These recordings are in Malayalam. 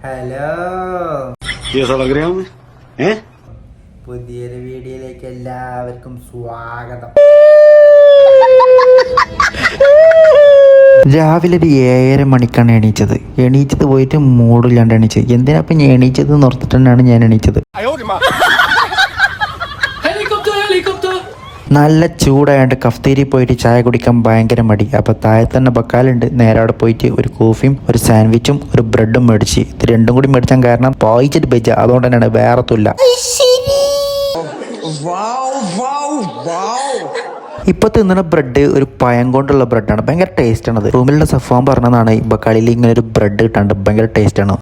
ഹലോ, പുതിയൊരു വീഡിയോയിലേക്ക് എല്ലാവർക്കും സ്വാഗതം. രാവിലെ ഒരു 7:30 മണിക്കാണ് എണീച്ചത് പോയിട്ട് മൂടില്ലാണ്ട് എണീച്ചത്. എന്തിനാ ഇപ്പം ഞാൻ എണീച്ചത് നിർത്തിട്ടാണ് ഞാൻ എണീച്ചത്. നല്ല ചൂടായതുകൊണ്ട് കഫ്തേരി പോയിട്ട് ചായ കുടിക്കാൻ ഭയങ്കര മടി. അപ്പോൾ താഴെ തന്നെ ബക്കാലുണ്ട്. നേരെ അവിടെ പോയിട്ട് ഒരു കോഫിയും ഒരു സാൻഡ്വിച്ചും ഒരു ബ്രെഡും മേടിച്ച്. ഇത് രണ്ടും കൂടി മേടിച്ചാൽ കാരണം പായിച്ചിട്ട് ബെജ, അതുകൊണ്ട് തന്നെയാണ് വേറെ തുല്ല. ഇപ്പൊ തിന്നുന്ന ബ്രെഡ് ഒരു പഴം കൊണ്ടുള്ള ബ്രെഡാണ്. ഭയങ്കര ടേസ്റ്റ് ആണ്. റൂമിലുള്ള സഫാൻ പറഞ്ഞതാണ് ബക്കാളിയിൽ ഇങ്ങനെ ഒരു ബ്രെഡ് കിട്ടാണ്ട് ഭയങ്കര ടേസ്റ്റ് ആണ്.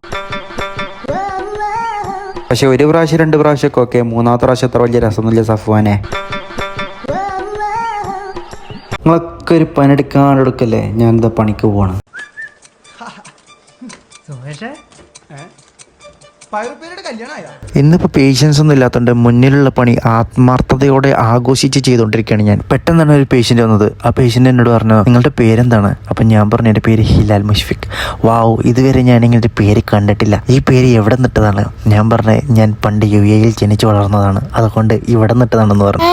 പക്ഷെ ഒരു പ്രാവശ്യം 2 പ്രാവശ്യമൊക്കെ ഓക്കെ, മൂന്നാമത്തെ പ്രാവശ്യം അത്ര വലിയ രസമൊന്നുമില്ല സഫുവാനെ. നിങ്ങളൊക്കെ ഒരു പണിയെടുക്കാനെടുക്കല്ലേ, ഞാനിതാ പണിക്ക് പോവാണ്. ഇന്നിപ്പോൾ പേഷ്യൻസ് ഒന്നും ഇല്ലാത്തതുകൊണ്ട് മുന്നിലുള്ള പണി ആത്മാർത്ഥതയോടെ ആഘോഷിച്ച് ചെയ്തുകൊണ്ടിരിക്കുകയാണ് ഞാൻ. പെട്ടെന്നാണ് ഒരു പേഷ്യൻ്റ് വന്നത്. ആ പേഷ്യൻ്റ് എന്നോട് പറഞ്ഞു, നിങ്ങളുടെ പേരെന്താണ്? അപ്പം ഞാൻ പറഞ്ഞു, എൻ്റെ പേര് ഹിലാൽ മുഷ്ഫിഖ്. വാവ്, ഇതുവരെ ഞാൻ ഇങ്ങനൊരു പേര് കണ്ടിട്ടില്ല. ഈ പേര് എവിടെ നിട്ടതാണ്? ഞാൻ പറഞ്ഞു, ഞാൻ പണ്ട് UAE ജനിച്ചു വളർന്നതാണ്, അതുകൊണ്ട് ഇവിടെ നിട്ടതാണെന്ന് പറഞ്ഞു.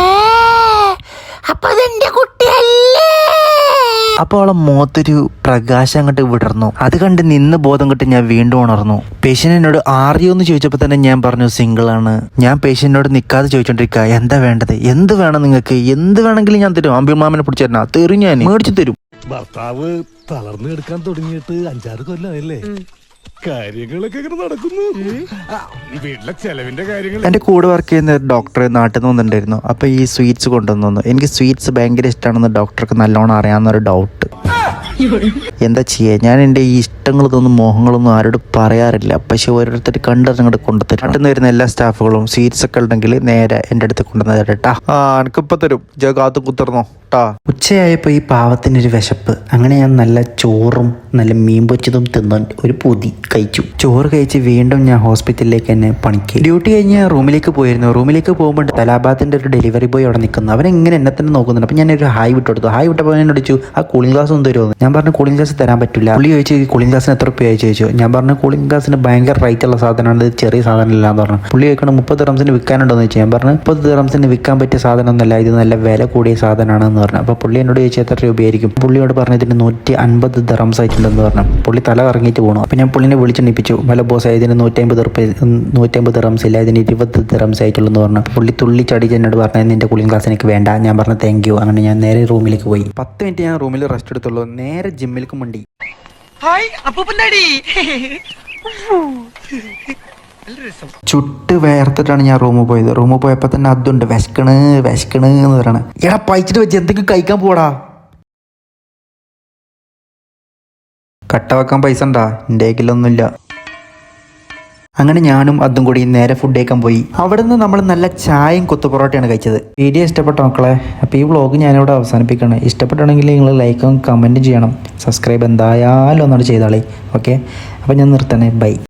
അപ്പോൾ അവളെ മുഖത്തൊരു പ്രകാശം അങ്ങോട്ട് വിടർന്നു. അത് കണ്ട് നിന്ന് ബോധം കിട്ടി ഞാൻ വീണ്ടും ഉണർന്നു. പേഷ്യൻ്റ് എന്നോട് അറിയോ എന്ന് ചോദിച്ചപ്പോൾ തന്നെ ഞാൻ പറഞ്ഞു സിംഗിളാണ്. ഞാൻ പേഷ്യൻ്റിനോട് നിൽക്കാതെ ചോദിച്ചോണ്ടിരിക്കുക, എന്താ വേണ്ടത്? എന്ത് വേണം നിങ്ങൾക്ക്? എന്ത് വേണമെങ്കിലും ഞാൻ തരും. അമ്പിമാമനെ പിടിച്ചു തരണ തരും, ഞാൻ മേടിച്ചു തരും. ഭർത്താവ് തളർന്നു എടുക്കാൻ തുടങ്ങിയിട്ട് 5-6 കൊല്ലമായില്ലേ? കാര്യങ്ങളൊക്കെ നടക്കുന്നു. വീട്ടിലെ ചെലവിന്റെ കാര്യങ്ങൾ. എൻ്റെ കൂടെ വർക്ക് ചെയ്യുന്ന ഡോക്ടർ നാട്ടിൽ നിന്ന് വന്നിട്ടുണ്ടായിരുന്നു. അപ്പോൾ ഈ സ്വീറ്റ്സ് കൊണ്ടുവന്നു. എനിക്ക് സ്വീറ്റ്സ് ഭയങ്കര ഇഷ്ടമാണെന്ന് ഡോക്ടർക്ക് നല്ലോണം അറിയാവുന്നൊരു ഡൗട്ട്. എന്താ ചെയ്യുക, ഞാൻ എൻ്റെ ഈ ഇഷ്ടങ്ങളൊന്നും മോഹങ്ങളൊന്നും ആരോട് പറയാറില്ല. പക്ഷെ ഓരോരുത്തർ കണ്ടങ്ങോട്ട് കൊണ്ടുതരും. നാട്ടിൽ നിന്ന് വരുന്ന എല്ലാ സ്റ്റാഫുകളും സ്വീറ്റ്സ് ഒക്കെ ഉണ്ടെങ്കിൽ നേരെ എൻ്റെ അടുത്ത് കൊണ്ടുവന്ന് തരട്ടാ. എനിക്കിപ്പോൾ തരും, ജഗാത്ത് കുത്തിർന്നോ ട്ടാ. ഉച്ചയായപ്പോൾ ഈ പാവത്തിനൊരു വിശപ്പ്. അങ്ങനെ ഞാൻ നല്ല ചോറും നല്ല മീൻ പൊച്ചതും തിന്നാൻ ഒരു പൊതി കഴിച്ചു. ചോറ് കഴിച്ച് വീണ്ടും ഞാൻ ഹോസ്പിറ്റലിലേക്ക് തന്നെ പണിക്ക്. ഡ്യൂട്ടി കഴിഞ്ഞ് റൂമിലേക്ക് പോയിരുന്നു. റൂമിലേക്ക് പോകുമ്പോൾ തലാബാദിൻ്റെ ഒരു ഡെലിവറി ബോയ് അവിടെ നിൽക്കുന്നു. അവനെങ്ങനെ എന്നെ തന്നെ നോക്കുന്നുണ്ട്. അപ്പോൾ ഞാനൊരു ഹായ് വിട്ടു കൊടുത്തു. ഹായ് വിട്ടപ്പോൾ എന്നോട് ചോദിച്ചു, ആ കൂളിംഗ് ഗ്ലാസ് ഒന്നും തരുമോ? ഞാൻ പറഞ്ഞു, കൂളിംഗ് ഗ്ലാസ് തരാൻ പറ്റില്ല. പുള്ളി ചോദിച്ചു, കൂളിംഗ് ഗ്ലാസിന് എത്ര രൂപ ചോദിച്ചു. ഞാൻ പറഞ്ഞു, കൂളിംഗ് ഗ്ലാസിന് ഭയങ്കര റേറ്റ് ഉള്ള സാധനമാണ്, ഇത് ചെറിയ സാധനമല്ല എന്ന് പറഞ്ഞു. പുള്ളി ചോദിക്കണം 30 ദിർഹംസിന് വിൽക്കാനുണ്ടോ എന്ന് ചോദിച്ചു. ഞാൻ പറഞ്ഞു, 30 ദിർഹംസിന് വിൽക്കാൻ പറ്റിയ സാധനമൊന്നുമല്ല, ഇത് നല്ല വില കൂടിയ സാധനമാണെന്ന് പറഞ്ഞു. അപ്പോൾ പുള്ളി എന്നോട് ചോദിച്ചാൽ എത്ര രൂപയായിരിക്കും? പുള്ളിയോട് പറഞ്ഞു, ഇതിന് 150 ദിർഹംസ് ആയിട്ടുണ്ടെന്ന് പറഞ്ഞു. പുള്ളി തല കറങ്ങിയിട്ട് പോകണം. അപ്പോൾ ഞാൻ പുള്ളിനെ വിളിച്ചെണ്ണിപ്പിച്ചു, വല്ല ബോസ് ഇതിന് 150 ദിർഹംസ് ഇല്ല, ഇതിന് 20 ദിർഹംസ് ആയിട്ടുള്ളൂ എന്ന് പറഞ്ഞു. പുള്ളി തുള്ളി ചടിച്ച് എന്നോട് പറഞ്ഞു, നിന്റെ കൂളിംഗ് ഗ്ലാസ് എനിക്ക് വേണ്ട. ഞാൻ പറഞ്ഞു, താങ്ക് യു. അങ്ങനെ ഞാൻ നേരെ റൂമിലേക്ക് പോയി. 10 മിനിറ്റ് ഞാൻ റൂമിൽ റെസ്റ്റ് എടുത്തുള്ളൂ. നേരെ ജിമ്മിലേക്ക് മണ്ടി. ചുട്ട് വേർത്തിട്ടാണ് ഞാൻ റൂമിൽ പോയത്. റൂമിൽ പോയപ്പോൾ തന്നെ അതുണ്ട്, വിശക്കണ് എന്ന് പറയണേ. എടാ പഴിച്ചിട്ട് വെച്ച് എന്തെങ്കിലും കഴിക്കാൻ പോടാ. കട്ട വെക്കാൻ പൈസ ഉണ്ടാ? എൻ്റെ കയ്യിലൊന്നുമില്ല. അങ്ങനെ ഞാനും അതും കൂടി നേരെ ഫുഡ് കഴിക്കാൻ പോയി. അവിടെ നിന്ന് നമ്മൾ നല്ല ചായയും കൊത്തുപൊറോട്ടയാണ് കഴിച്ചത്. വീഡിയോ ഇഷ്ടപ്പെട്ട മക്കളെ, അപ്പോൾ ഈ വ്ളോഗ് ഞാനിവിടെ അവസാനിപ്പിക്കുകയാണ്. ഇഷ്ടപ്പെട്ടാണെങ്കിൽ നിങ്ങൾ ലൈക്കും കമൻറ്റും ചെയ്യണം. സബ്സ്ക്രൈബ് എന്തായാലും ഒന്നാണ് ചെയ്താളേ. ഓക്കെ, അപ്പോൾ ഞാൻ നിർത്തണേ. ബൈ.